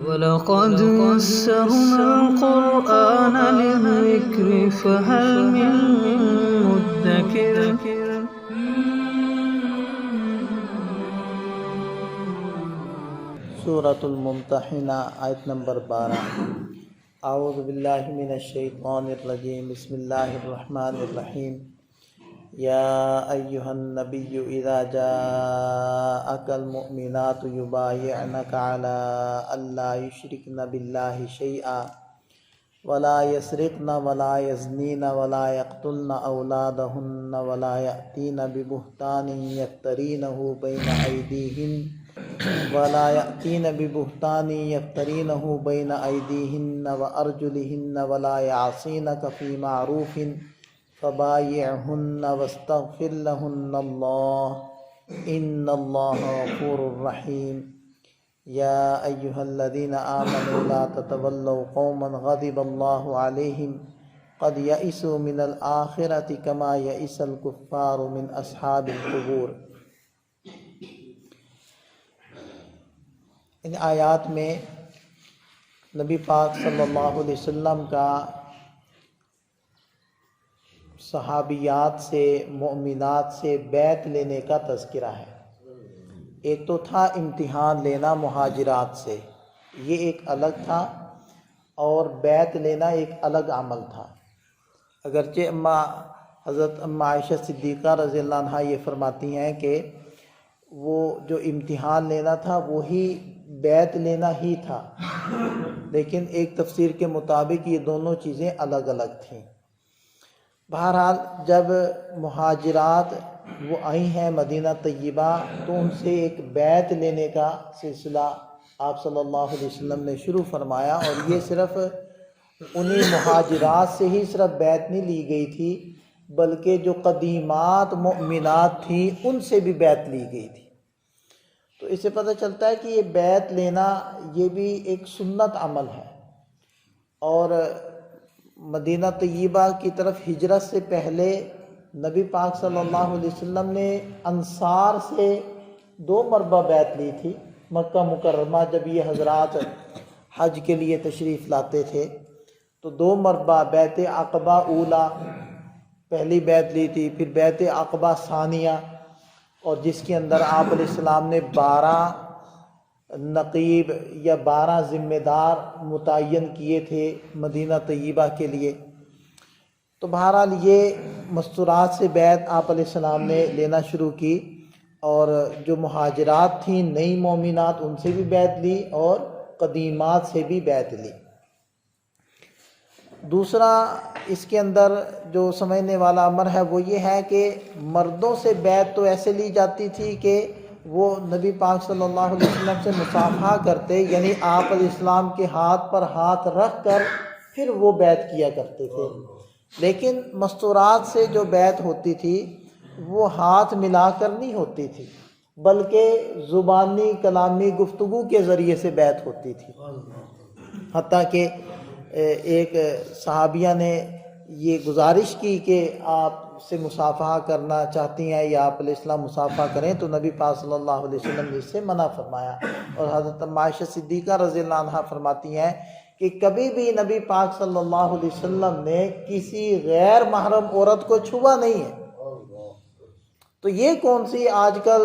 وَلَقَدْ يَسَّرْنَا الْقُرْآنَ لِلذِّكْرِ فَهَلْ مِن مُّدَّكِرٍ سورۃ الممتحنہ آیت نمبر 12۔ اعوذ باللہ من الشیطان الرجیم، بسم اللہ الرحمن الرحیم۔ یا ایہا النبی اذا جاءک المؤمنات یبایعنک علی الا یشرکن باللہ شیئا ولا یسرقن ولا یزنین ولا یقتلن اولادہن ولا یأتین ببہتان یفترینہ بین ایدیہن وأرجلهن ولا يعصينك في معروف فبايعهن واستغفر لهن الله إن الله غفور رحيم۔ يا أيها الذين آمنوا لا تتولوا قوما غضب الله عليهم قد يئسوا من الآخرة كما يئس الكفار من أصحاب القبور۔ ان آیات میں نبی پاک صلی اللہ علیہ وسلم کا صحابیات سے، مؤمنات سے بیعت لینے کا تذکرہ ہے۔ ایک تو تھا امتحان لینا مہاجرات سے، یہ ایک الگ تھا، اور بیعت لینا ایک الگ عمل تھا۔ اگرچہ حضرت عائشہ صدیقہ رضی اللہ عنہا یہ فرماتی ہیں کہ وہ جو امتحان لینا تھا وہی بیعت لینا ہی تھا، لیکن ایک تفسیر کے مطابق یہ دونوں چیزیں الگ الگ تھیں۔ بہرحال جب مہاجرات وہ آئی ہیں مدینہ طیبہ تو ان سے ایک بیعت لینے کا سلسلہ آپ صلی اللہ علیہ وسلم نے شروع فرمایا، اور یہ صرف انہی مہاجرات سے ہی صرف بیعت نہیں لی گئی تھی، بلکہ جو قدیمات مؤمنات تھیں ان سے بھی بیعت لی گئی تھی۔ تو اس سے پتہ چلتا ہے کہ یہ بیعت لینا یہ بھی ایک سنت عمل ہے، اور مدینہ طیبہ کی طرف ہجرت سے پہلے نبی پاک صلی اللہ علیہ وسلم نے انصار سے 2 مرتبہ بیعت لی تھی۔ مکہ مکرمہ جب یہ حضرات حج کے لیے تشریف لاتے تھے تو 2 مرتبہ بیعت عقبہ اولا پہلی بیعت لی تھی، پھر بیعت عقبہ ثانیہ، اور جس کے اندر آپ علیہ السلام نے 12 نقیب یا 12 ذمہ دار متعین کیے تھے مدینہ طیبہ کے لیے۔ تو بہرحال یہ مستورات سے بیعت آپ علیہ السلام نے لینا شروع کی، اور جو مہاجرات تھیں نئی مومنات ان سے بھی بیعت لی، اور قدیمات سے بھی بیعت لی۔ دوسرا اس کے اندر جو سمجھنے والا امر ہے وہ یہ ہے کہ مردوں سے بیعت تو ایسے لی جاتی تھی کہ وہ نبی پاک صلی اللہ علیہ وسلم سے مصافحہ کرتے، یعنی آپ علیہ السلام کے ہاتھ پر ہاتھ رکھ کر پھر وہ بیعت کیا کرتے تھے۔ لیکن مستورات سے جو بیعت ہوتی تھی وہ ہاتھ ملا کر نہیں ہوتی تھی، بلکہ زبانی کلامی گفتگو کے ذریعے سے بیعت ہوتی تھی۔ حتیٰ کہ ایک صحابیہ نے یہ گزارش کی کہ آپ سے مصافحہ کرنا چاہتی ہیں یا آپ علیہ السلام مصافحہ کریں، تو نبی پاک صلی اللہ علیہ وسلم نے اس سے منع فرمایا۔ اور حضرت عائشہ صدیقہ رضی اللہ عنہا فرماتی ہیں کہ کبھی بھی نبی پاک صلی اللہ علیہ وسلم نے کسی غیر محرم عورت کو چھوا نہیں ہے۔ تو یہ کون سی آج کل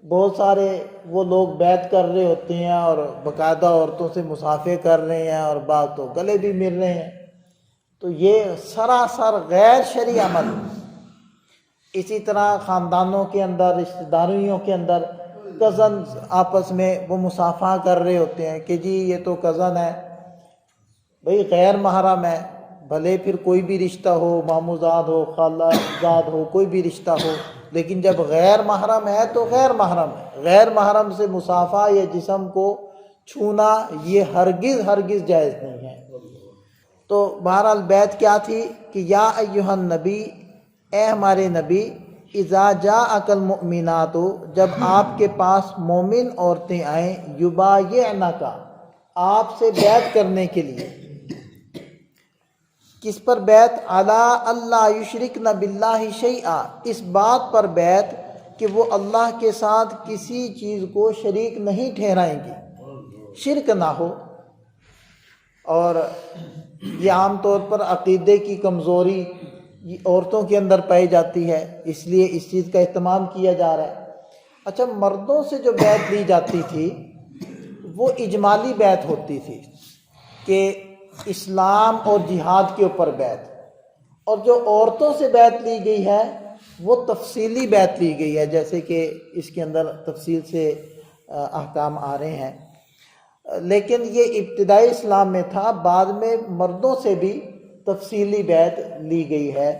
بہت سارے وہ لوگ بیعت کر رہے ہوتے ہیں اور باقاعدہ عورتوں سے مصافحے کر رہے ہیں، اور بعض تو گلے بھی مل رہے ہیں، تو یہ سراسر غیر شرعی عمل۔ اسی طرح خاندانوں کے اندر، رشتہ داریوں کے اندر کزن آپس میں وہ مصافحہ کر رہے ہوتے ہیں کہ جی یہ تو کزن ہے، بھئی غیر محرم ہے، بھلے پھر کوئی بھی رشتہ ہو، ماموں زاد ہو، خالہ زاد ہو، کوئی بھی رشتہ ہو، لیکن جب غیر محرم ہے تو غیر محرم ہے۔ غیر محرم سے مصافحہ یا جسم کو چھونا یہ ہرگز جائز نہیں ہے۔ تو بہرحال بیعت کیا تھی کہ یا ایہا النبی، اے ہمارے نبی، اذا جاءک المؤمنات، جب آپ کے پاس مومن عورتیں آئیں، یبایعنک، آپ سے بیعت کرنے کے لیے۔ کس پر بیعت؟ علی اللہ یشرکن باللہ شیئا، اس بات پر بیعت کہ وہ اللہ کے ساتھ کسی چیز کو شریک نہیں ٹھہرائیں گی۔ شرک نہ ہو، اور یہ عام طور پر عقیدے کی کمزوری عورتوں کے اندر پائی جاتی ہے، اس لیے اس چیز کا اہتمام کیا جا رہا ہے۔ اچھا، مردوں سے جو بیعت لی جاتی تھی وہ اجمالی بیعت ہوتی تھی کہ اسلام اور جہاد کے اوپر بیعت، اور جو عورتوں سے بیعت لی گئی ہے وہ تفصیلی بیعت لی گئی ہے، جیسے کہ اس کے اندر تفصیل سے احکام آ رہے ہیں، لیکن یہ ابتدائی اسلام میں تھا، بعد میں مردوں سے بھی تفصیلی بیعت لی گئی ہے۔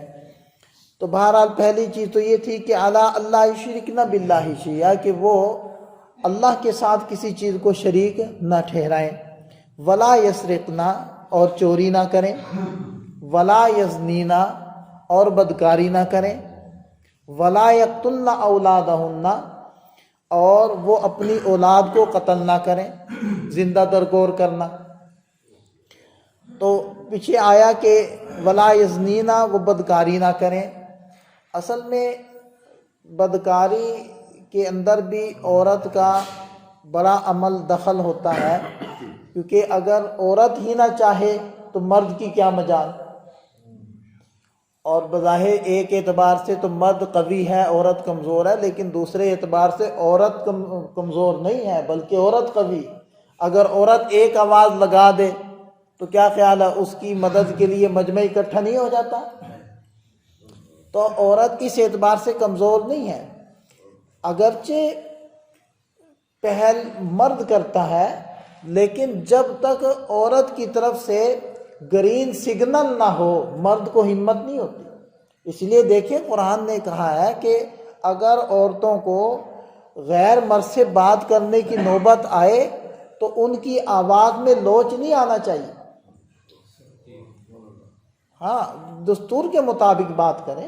تو بہرحال پہلی چیز تو یہ تھی کہ اعلیٰ اللہ یشرکن باللہ شیئا، کہ وہ اللہ کے ساتھ کسی چیز کو شریک نہ ٹھہرائیں، ولا یسرقنا، اور چوری نہ کریں، ولا یزنینا، اور بدکاری نہ کریں، ولا یقتلن اولادہن، اور وہ اپنی اولاد کو قتل نہ کریں، زندہ درگور کرنا۔ تو پیچھے آیا کہ ولا یزنینا، وہ بدکاری نہ کریں۔ اصل میں بدکاری کے اندر بھی عورت کا بڑا عمل دخل ہوتا ہے، کیونکہ اگر عورت ہی نہ چاہے تو مرد کی کیا مجال، اور بظاہر ایک اعتبار سے تو مرد قوی ہے، عورت کمزور ہے، لیکن دوسرے اعتبار سے عورت کمزور نہیں ہے بلکہ عورت قوی۔ اگر عورت ایک آواز لگا دے تو کیا خیال ہے، اس کی مدد کے لیے مجمع اکٹھا نہیں ہو جاتا؟ تو عورت اس اعتبار سے کمزور نہیں ہے، اگرچہ پہل مرد کرتا ہے، لیکن جب تک عورت کی طرف سے گرین سگنل نہ ہو مرد کو ہمت نہیں ہوتی۔ اس لیے دیکھیں قرآن نے کہا ہے کہ اگر عورتوں کو غیر مرد سے بات کرنے کی نوبت آئے تو ان کی آواز میں لوچ نہیں آنا چاہیے، ہاں دستور کے مطابق بات کریں،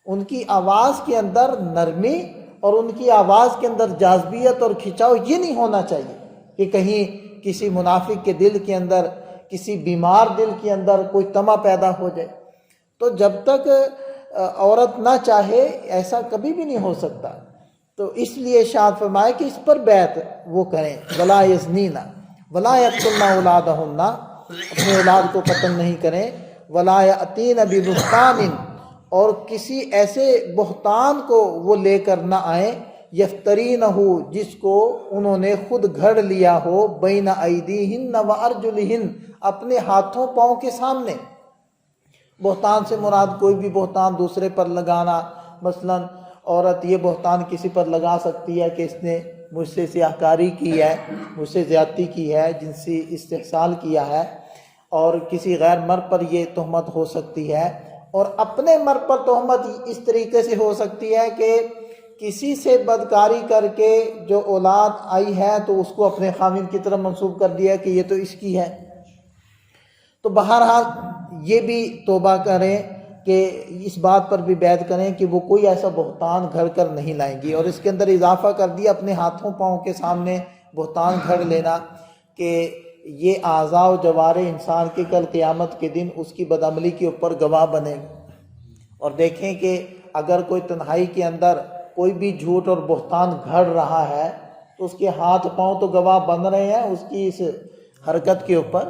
ان کی آواز کے اندر نرمی اور ان کی آواز کے اندر جاذبیت اور کھچاؤ یہ نہیں ہونا چاہیے کہ کہیں کسی منافق کے دل کے اندر، کسی بیمار دل کے اندر کوئی طمع پیدا ہو جائے۔ تو جب تک عورت نہ چاہے ایسا کبھی بھی نہیں ہو سکتا۔ تو اس لیے ارشاد فرمائے کہ اس پر بیعت وہ کریں، ولا یزنینا ولا یقتلن اولادہن، اپنے اولاد کو قتل نہیں کریں، ولا یأتین ببہتان، اور کسی ایسے بہتان کو وہ لے کر نہ آئیں، یفترینہ، جس کو انہوں نے خود گھڑ لیا ہو، بین ایدیہن و ارجلہن، اپنے ہاتھوں پاؤں کے سامنے۔ بہتان سے مراد کوئی بھی بہتان دوسرے پر لگانا، مثلا عورت یہ بہتان کسی پر لگا سکتی ہے کہ اس نے مجھ سے سیاہکاری کی ہے، مجھ سے زیادتی کی ہے، جنسی استحصال کیا ہے، اور کسی غیر مرد پر یہ تہمت ہو سکتی ہے، اور اپنے مرد پر تہمت اس طریقے سے ہو سکتی ہے کہ کسی سے بدکاری کر کے جو اولاد آئی ہے تو اس کو اپنے خاوند کی طرف منسوب کر دیا کہ یہ تو اس کی ہے۔ تو بہرحال یہ بھی توبہ کریں کہ اس بات پر بھی بیعت کریں کہ وہ کوئی ایسا بہتان گھڑ کر نہیں لائیں گی، اور اس کے اندر اضافہ کر دیا اپنے ہاتھوں پاؤں کے سامنے بہتان گھڑ لینا، کہ یہ اعضاء و جوارح انسان کے کل قیامت کے دن اس کی بدعملی کے اوپر گواہ بنے گا۔ اور دیکھیں کہ اگر کوئی تنہائی کے اندر کوئی بھی جھوٹ اور بہتان گھڑ رہا ہے تو اس کے ہاتھ پاؤں تو گواہ بن رہے ہیں اس کی اس حرکت کے اوپر،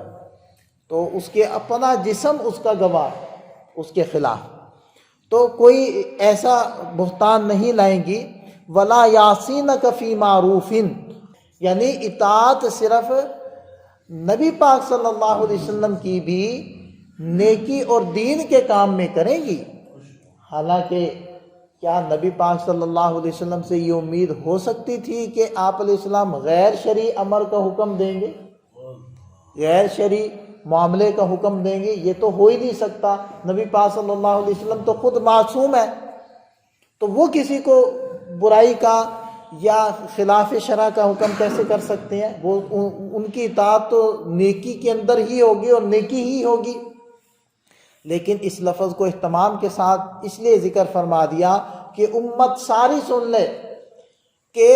تو اس کے اپنا جسم اس کا گواہ اس کے خلاف۔ تو کوئی ایسا بہتان نہیں لائیں گی۔ ولا یعصینک فی معروف، یعنی اطاعت صرف نبی پاک صلی اللہ علیہ وسلم کی بھی نیکی اور دین کے کام میں کریں گی۔ حالانکہ کیا نبی پاک صلی اللہ علیہ وسلم سے یہ امید ہو سکتی تھی کہ آپ علیہ السلام غیر شرعی امر کا حکم دیں گے، غیر شرعی معاملے کا حکم دیں گے؟ یہ تو ہو ہی نہیں سکتا۔ نبی پاک صلی اللہ علیہ وسلم تو خود معصوم ہے، تو وہ کسی کو برائی کا یا خلاف شرع کا حکم کیسے کر سکتے ہیں؟ وہ ان کی اطاعت تو نیکی کے اندر ہی ہوگی اور نیکی ہی ہوگی۔ لیکن اس لفظ کو اہتمام کے ساتھ اس لیے ذکر فرما دیا کہ امت ساری سن لے کہ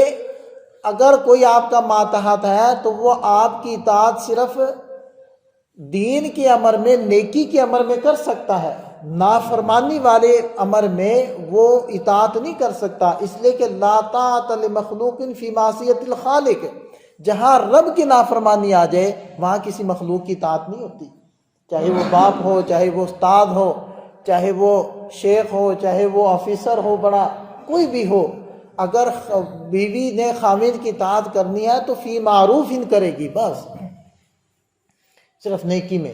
اگر کوئی آپ کا ماتحت ہے تو وہ آپ کی اطاعت صرف دین کے امر میں، نیکی کے امر میں کر سکتا ہے، نافرمانی والے امر میں وہ اطاعت نہیں کر سکتا، اس لیے کہ لا طاعت لمخلوق فی معصیت الخالق، جہاں رب کی نافرمانی آ جائے وہاں کسی مخلوق کی اطاعت نہیں ہوتی، چاہے وہ باپ ہو، چاہے وہ استاد ہو، چاہے وہ شیخ ہو، چاہے وہ آفیسر ہو بڑا، کوئی بھی ہو، اگر بیوی نے خاوند کی اطاعت کرنی ہے تو فی معروف ہی کرے گی، بس صرف نیکی میں،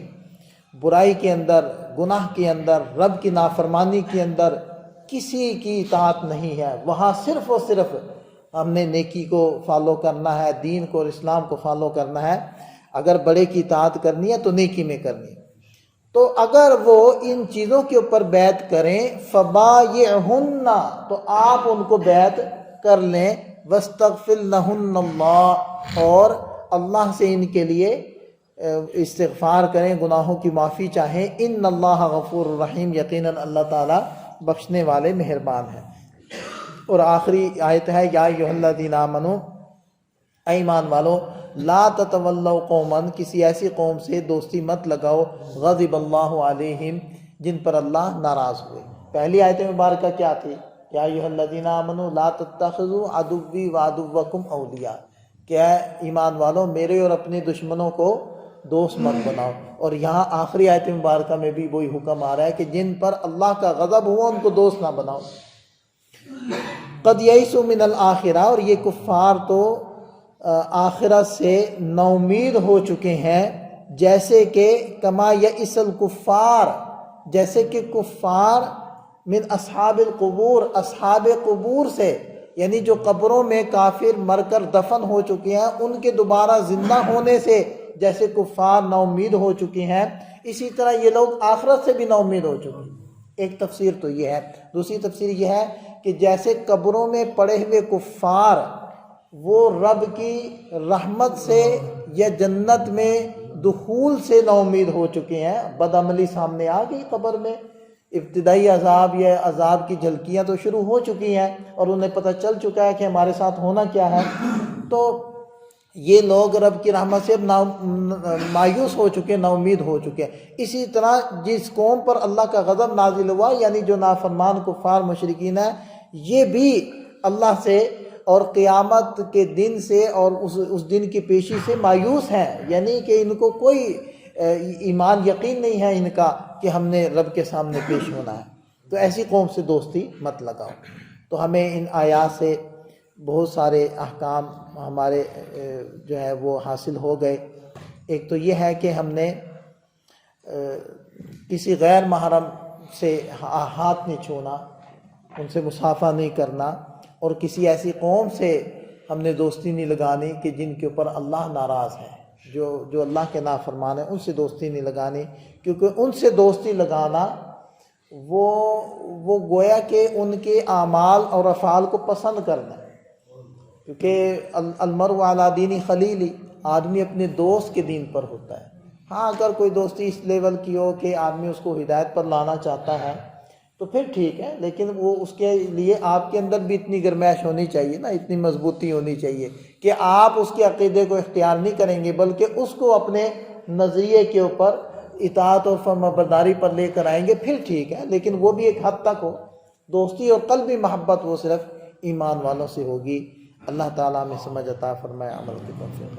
برائی کے اندر، گناہ کے اندر، رب کی نافرمانی کے اندر کسی کی اطاعت نہیں ہے۔ وہاں صرف اور صرف ہم نے نیکی کو فالو کرنا ہے، دین کو اور اسلام کو فالو کرنا ہے۔ اگر بڑے کی اطاعت کرنی ہے تو نیکی میں کرنی ہے۔ تو اگر وہ ان چیزوں کے اوپر بیعت کریں فبایعہن، تو آپ ان کو بیعت کر لیں، واستغفر لہن اللہ، اور اللہ سے ان کے لیے استغفار کریں، گناہوں کی معافی چاہیں، ان اللہ غفور الرحیم، یقیناً اللہ تعالیٰ بخشنے والے مہربان ہیں۔ اور آخری آیت ہے یا ایھا الذین آمنوا، اے ایمان والو، لا تتولوا قوما، کسی ایسی قوم سے دوستی مت لگاؤ، غضب اللہ علیہم، جن پر اللہ ناراض ہوئے۔ پہلی آیت مبارکہ کیا تھی؟ یا ایھا الذین آمنوا لا تتخذوا عدوی وعدوکم اولیاء، کہ اے ایمان والو میرے اور اپنے دشمنوں کو دوست مت بناؤ۔ اور یہاں آخری آیت مبارکہ میں بھی وہی حکم آ رہا ہے کہ جن پر اللہ کا غضب ہوا ان کو دوست نہ بناؤ۔ قد یئسوا من الآخرہ، اور یہ کفار تو آخرت سے ناامید ہو چکے ہیں، جیسے کہ کما یئس الکفار، جیسے کہ کفار من اصحاب القبور، اصحاب قبور سے، یعنی جو قبروں میں کافر مر کر دفن ہو چکے ہیں ان کے دوبارہ زندہ ہونے سے جیسے کفار نا امید ہو چکے ہیں، اسی طرح یہ لوگ آخرت سے بھی نا امید ہو چکے ہیں۔ ایک تفسیر تو یہ ہے۔ دوسری تفسیر یہ ہے کہ جیسے قبروں میں پڑے ہوئے کفار وہ رب کی رحمت سے یا جنت میں دخول سے نا امید ہو چکے ہیں، بدعملی سامنے آ گئی، قبر میں ابتدائی عذاب یا عذاب کی جھلکیاں تو شروع ہو چکی ہیں اور انہیں پتہ چل چکا ہے کہ ہمارے ساتھ ہونا کیا ہے، تو یہ لوگ رب کی رحمت سے مایوس ہو چکے، نا امید ہو چکے ہیں۔ اسی طرح جس قوم پر اللہ کا غضب نازل ہوا، یعنی جو نافرمان کفار مشرکین ہیں، یہ بھی اللہ سے اور قیامت کے دن سے اور اس دن کی پیشی سے مایوس ہیں، یعنی کہ ان کو کوئی ایمان یقین نہیں ہے ان کا کہ ہم نے رب کے سامنے پیش ہونا ہے۔ تو ایسی قوم سے دوستی مت لگاؤ۔ تو ہمیں ان آیات سے بہت سارے احکام ہمارے جو ہے وہ حاصل ہو گئے۔ ایک تو یہ ہے کہ ہم نے کسی غیر محرم سے ہاتھ نہیں چھونا، ان سے مصافحہ نہیں کرنا، اور کسی ایسی قوم سے ہم نے دوستی نہیں لگانی کہ جن کے اوپر اللہ ناراض ہے، جو اللہ کے نافرمان ہیں، ان سے دوستی نہیں لگانی، کیونکہ ان سے دوستی لگانا وہ گویا کہ ان کے اعمال اور افعال کو پسند کرنا ہے، کیونکہ المرء علی دین خلیلی، آدمی اپنے دوست کے دین پر ہوتا ہے۔ ہاں اگر کوئی دوستی اس لیول کی ہو کہ آدمی اس کو ہدایت پر لانا چاہتا ہے تو پھر ٹھیک ہے، لیکن وہ اس کے لیے آپ کے اندر بھی اتنی گرمائش ہونی چاہیے نا، اتنی مضبوطی ہونی چاہیے کہ آپ اس کے عقیدے کو اختیار نہیں کریں گے بلکہ اس کو اپنے نظریے کے اوپر اطاعت اور فرمانبرداری پر لے کر آئیں گے، پھر ٹھیک ہے، لیکن وہ بھی ایک حد تک ہو۔ دوستی اور قلبی محبت وہ صرف ایمان والوں سے ہوگی۔ اللہ تعالیٰ ہمیں سمجھ عطا فرمائے، عمل کی توفیق۔